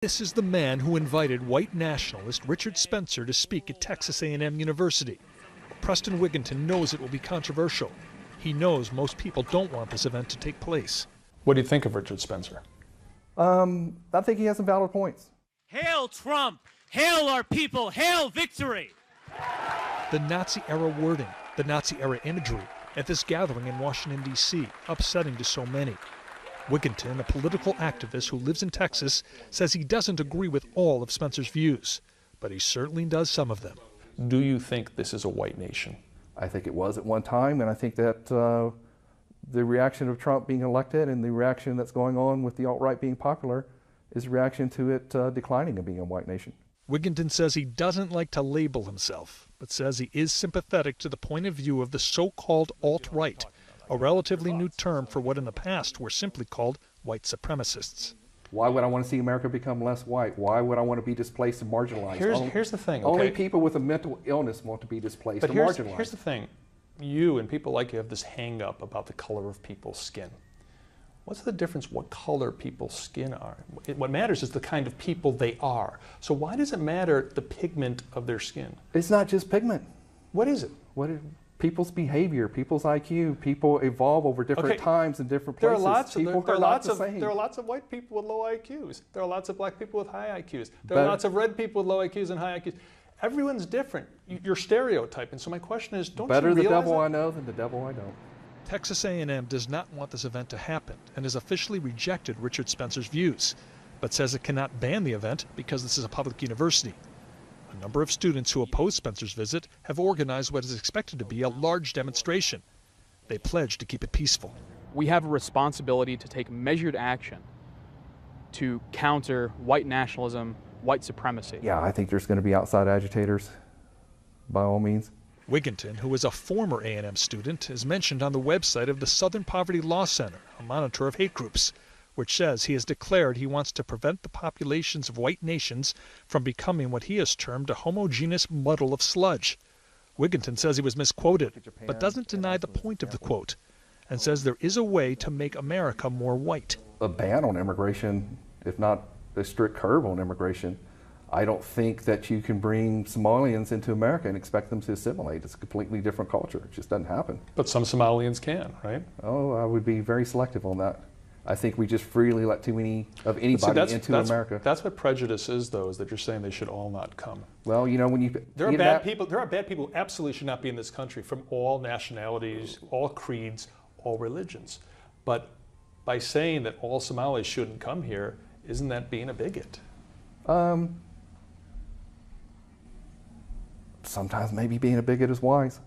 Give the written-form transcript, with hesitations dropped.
This is the man who invited white nationalist Richard Spencer to speak at Texas A&M University. Preston Wigginton knows it will be controversial. He knows most people don't want this event to take place. What do you think of Richard Spencer? I think he has some valid points. Hail Trump! Hail our people! Hail victory! The Nazi-era wording, the Nazi-era imagery at this gathering in Washington, D.C., upsetting to so many. Wigginton, a political activist who lives in Texas, says he doesn't agree with all of Spencer's views, but he certainly does some of them. Do you think this is a white nation? I think it was at one time, and I think that the reaction of Trump being elected and the reaction that's going on with the alt-right being popular is a reaction to it declining and being a white nation. Wigginton says he doesn't like to label himself, but says he is sympathetic to the point of view of the so-called alt-right, a relatively new term for what in the past were simply called white supremacists. Why would I want to see America become less white? Why would I want to be displaced and marginalized? Here's the thing. Okay? Only people with a mental illness want to be displaced and marginalized. Here's the thing. You and people like you have this hang-up about the color of people's skin. What's the difference what color people's skin are? What matters is the kind of people they are. So why does it matter the pigment of their skin? It's not just pigment. What is it? People's behavior, people's IQ, people evolve over different times and different places. There are lots of white people with low IQs. There are lots of black people with high IQs. There are lots of red people with low IQs and high IQs. Everyone's different. You're stereotyping. So my question is, don't you realize better the devil I know than the devil I don't. Texas A&M does not want this event to happen and has officially rejected Richard Spencer's views, but says it cannot ban the event because this is a public university. A number of students who oppose Spencer's visit have organized what is expected to be a large demonstration. They pledge to keep it peaceful. We have a responsibility to take measured action to counter white nationalism, white supremacy. Yeah, I think there's going to be outside agitators, by all means. Wigginton, who is a former A&M student, is mentioned on the website of the Southern Poverty Law Center, a monitor of hate groups, which says he has declared he wants to prevent the populations of white nations from becoming what he has termed a homogeneous muddle of sludge. Wigginton says he was misquoted, but doesn't deny the point of the quote, and says there is a way to make America more white. A ban on immigration, if not a strict curve on immigration, I don't think that you can bring Somalians into America and expect them to assimilate. It's a completely different culture. It just doesn't happen. But some Somalians can, right? Oh, I would be very selective on that. I think we just freely let too many of anybody into America. That's what prejudice is, though, is that you're saying they should all not come. Well, you know, when you there are bad people who absolutely should not be in this country from all nationalities, all creeds, all religions. But by saying that all Somalis shouldn't come here, isn't that being a bigot? Sometimes maybe being a bigot is wise.